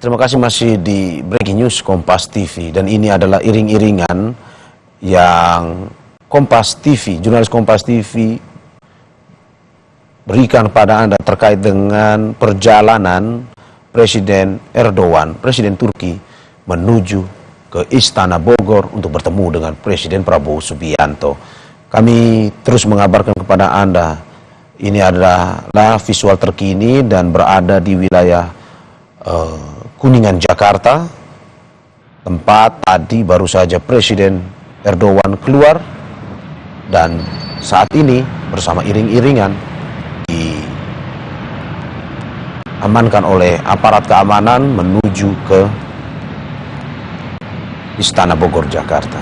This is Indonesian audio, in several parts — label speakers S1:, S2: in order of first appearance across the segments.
S1: Terima kasih masih di Breaking News Kompas TV dan ini adalah iring-iringan yang Kompas TV, jurnalis Kompas TV berikan pada Anda terkait dengan perjalanan Presiden Erdogan, Presiden Turki menuju ke Istana Bogor untuk bertemu dengan Presiden Prabowo Subianto. Kami terus mengabarkan kepada Anda, ini adalah visual terkini dan berada di wilayah Kuningan, Jakarta, tempat tadi baru saja Presiden Erdogan keluar dan saat ini bersama iring-iringan diamankan oleh aparat keamanan menuju ke Istana Bogor, Jakarta.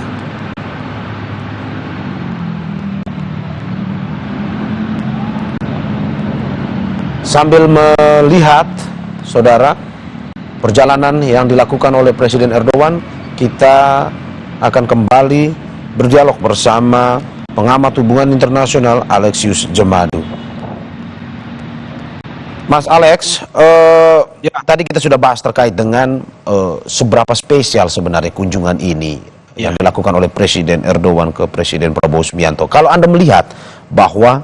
S1: Sambil melihat, saudara, perjalanan yang dilakukan oleh Presiden Erdogan, kita akan kembali berdialog bersama pengamat hubungan internasional Alexius Jemadu. Mas Alex, tadi kita sudah bahas terkait dengan seberapa spesial sebenarnya kunjungan ini yang dilakukan oleh Presiden Erdogan ke Presiden Prabowo Subianto. Kalau Anda melihat bahwa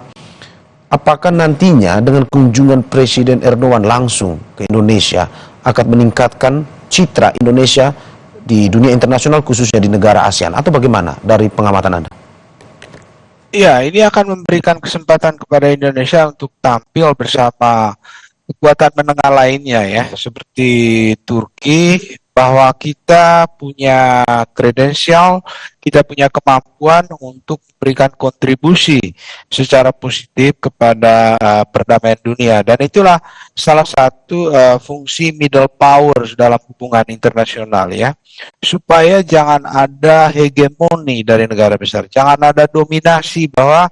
S1: apakah nantinya dengan kunjungan Presiden Erdogan langsung ke Indonesia akan meningkatkan citra Indonesia di dunia internasional khususnya di negara ASEAN atau bagaimana dari pengamatan Anda?
S2: Iya, ini akan memberikan kesempatan kepada Indonesia untuk tampil bersama kekuatan menengah lainnya ya, seperti Turki, bahwa kita punya kredensial, kita punya kemampuan untuk memberikan kontribusi secara positif kepada perdamaian dunia. Dan itulah salah satu fungsi middle powers dalam hubungan internasional ya. Supaya jangan ada hegemoni dari negara besar, jangan ada dominasi bahwa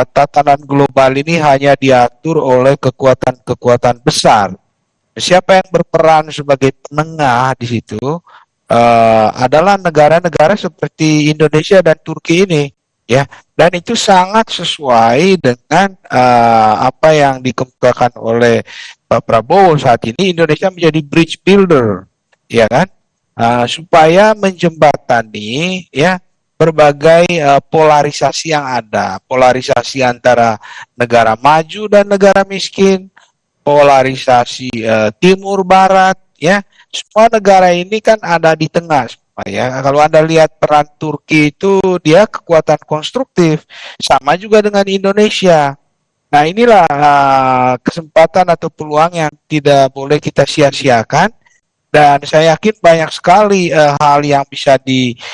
S2: tatanan global ini hanya diatur oleh kekuatan-kekuatan besar. Siapa yang berperan sebagai penengah di situ adalah negara-negara seperti Indonesia dan Turki ini, ya. Dan itu sangat sesuai dengan apa yang dikemukakan oleh Pak Prabowo saat ini. Indonesia menjadi bridge builder, ya kan, supaya menjembatani, ya, berbagai polarisasi yang ada, polarisasi antara negara maju dan negara miskin, polarisasi timur barat ya, semua negara ini kan ada di tengah ya. Kalau Anda lihat peran Turki itu dia kekuatan konstruktif, sama juga dengan Indonesia. Nah inilah kesempatan atau peluang yang tidak boleh kita sia-siakan, dan saya yakin banyak sekali hal yang bisa dilakukan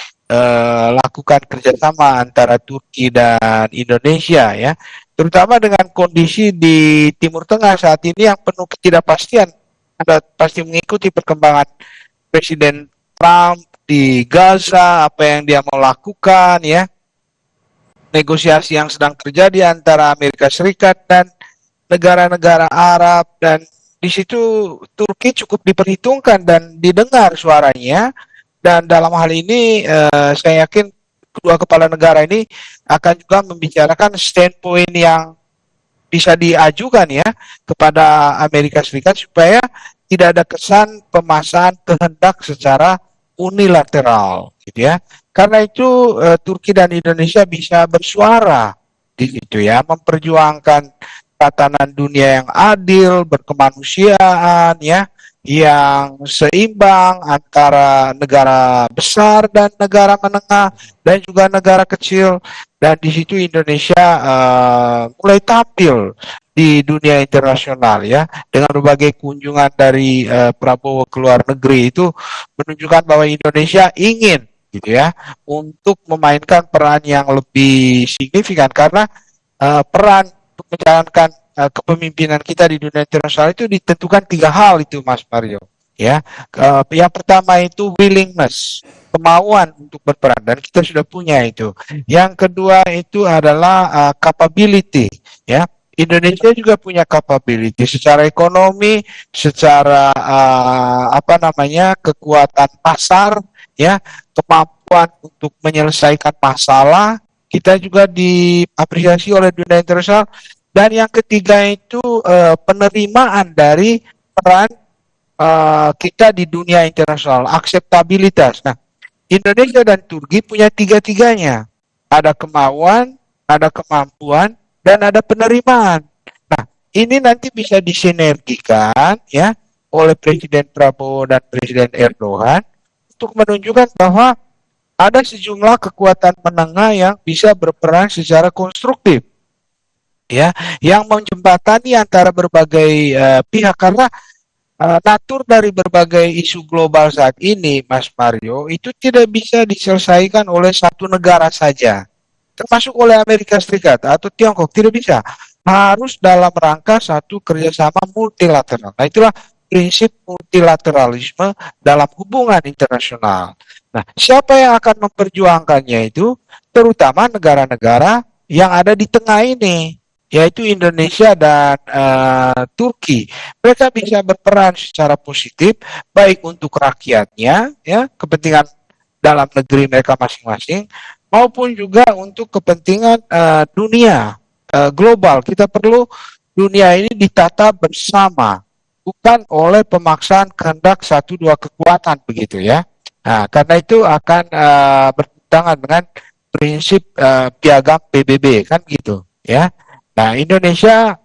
S2: kerjasama antara Turki dan Indonesia ya. Terutama dengan kondisi di Timur Tengah saat ini yang penuh ketidakpastian. Anda pasti mengikuti perkembangan Presiden Trump di Gaza, apa yang dia mau lakukan ya, negosiasi yang sedang terjadi antara Amerika Serikat dan negara-negara Arab, dan di situ Turki cukup diperhitungkan dan didengar suaranya. Dan dalam hal ini saya yakin kedua kepala negara ini akan juga membicarakan standpoint yang bisa diajukan ya kepada Amerika Serikat supaya tidak ada kesan pemasangan kehendak secara unilateral gitu ya. Karena itu Turki dan Indonesia bisa bersuara di situ ya, memperjuangkan tatanan dunia yang adil, berkemanusiaan ya, yang seimbang antara negara besar dan negara menengah dan juga negara kecil. Dan di situ Indonesia mulai tampil di dunia internasional ya, dengan berbagai kunjungan dari Prabowo ke luar negeri itu menunjukkan bahwa Indonesia ingin gitu ya untuk memainkan peran yang lebih signifikan, karena peran untuk menjalankan kepemimpinan kita di dunia internasional itu ditentukan 3 hal itu, Mas Mario. Ya, yang pertama itu willingness, kemauan untuk berperan, dan kita sudah punya itu. Yang kedua itu adalah capability. Ya, Indonesia juga punya capability secara ekonomi, secara kekuatan pasar, ya, kemampuan untuk menyelesaikan masalah. Kita juga diapresiasi oleh dunia internasional. Dan yang ketiga itu penerimaan dari peran kita di dunia internasional, akseptabilitas. Nah, Indonesia dan Turki punya tiga-tiganya. Ada kemauan, ada kemampuan, dan ada penerimaan. Nah, ini nanti bisa disinergikan ya oleh Presiden Prabowo dan Presiden Erdogan untuk menunjukkan bahwa ada sejumlah kekuatan menengah yang bisa berperan secara konstruktif ya, yang menjembatani antara berbagai pihak karena natur dari berbagai isu global saat ini, Mas Mario, itu tidak bisa diselesaikan oleh satu negara saja, termasuk oleh Amerika Serikat atau Tiongkok, tidak bisa. Harus dalam rangka satu kerjasama multilateral. Nah, itulah prinsip multilateralisme dalam hubungan internasional. Nah, siapa yang akan memperjuangkannya itu? Terutama negara-negara yang ada di tengah ini, yaitu Indonesia dan Turki. Mereka bisa berperan secara positif, baik untuk rakyatnya, ya kepentingan dalam negeri mereka masing-masing, maupun juga untuk kepentingan dunia global. Kita perlu dunia ini ditata bersama, bukan oleh pemaksaan kehendak satu dua kekuatan begitu ya. Nah, karena itu akan bertentangan dengan prinsip piagam PBB kan gitu ya. Nah, Indonesia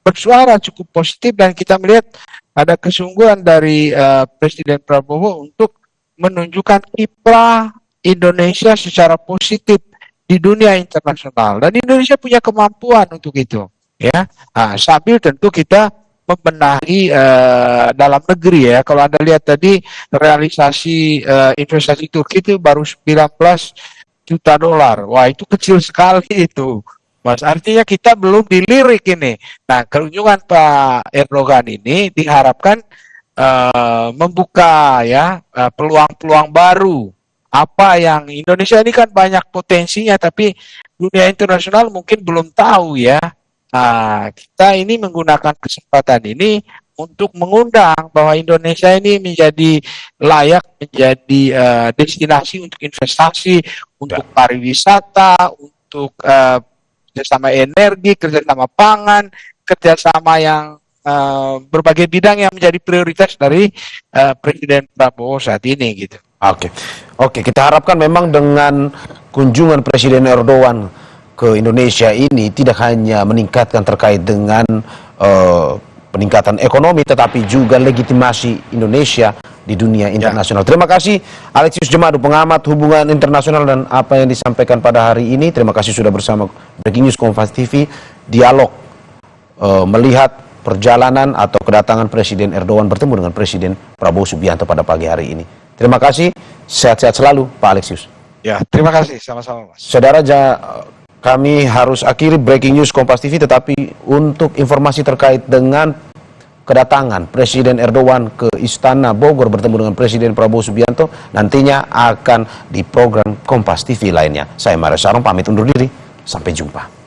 S2: bersuara cukup positif dan kita melihat ada kesungguhan dari Presiden Prabowo untuk menunjukkan kiprah Indonesia secara positif di dunia internasional, dan Indonesia punya kemampuan untuk itu ya. Nah, sambil tentu kita membenahi dalam negeri ya. Kalau Anda lihat tadi realisasi investasi Turki itu baru 19 juta dolar. Wah, itu kecil sekali itu, Mas. Artinya kita belum dilirik ini. Nah, kunjungan Pak Erdogan ini diharapkan membuka ya peluang-peluang baru. Apa yang Indonesia ini kan banyak potensinya, tapi dunia internasional mungkin belum tahu ya. Nah, kita ini menggunakan kesempatan ini untuk mengundang bahwa Indonesia ini menjadi layak menjadi destinasi untuk investasi, untuk pariwisata, untuk kerjasama energi, kerjasama pangan, kerjasama yang berbagai bidang yang menjadi prioritas dari Presiden Prabowo saat ini gitu.
S1: Oke, kita harapkan memang dengan kunjungan Presiden Erdogan ke Indonesia ini tidak hanya meningkatkan terkait dengan peningkatan ekonomi, tetapi juga legitimasi Indonesia di dunia internasional. Terima kasih Alexius Jemadu, pengamat hubungan internasional, dan apa yang disampaikan pada hari ini. Terima kasih sudah bersama Breaking News Kompas TV, dialog melihat perjalanan atau kedatangan Presiden Erdogan bertemu dengan Presiden Prabowo Subianto pada pagi hari ini. Terima kasih, sehat-sehat selalu Pak Alexius.
S2: Ya, terima kasih, sama-sama Mas.
S1: Saudara, kami harus akhiri Breaking News Kompas TV, tetapi untuk informasi terkait dengan kedatangan Presiden Erdogan ke Istana Bogor bertemu dengan Presiden Prabowo Subianto nantinya akan di program Kompas TV lainnya. Saya Mario Sarong pamit undur diri, sampai jumpa.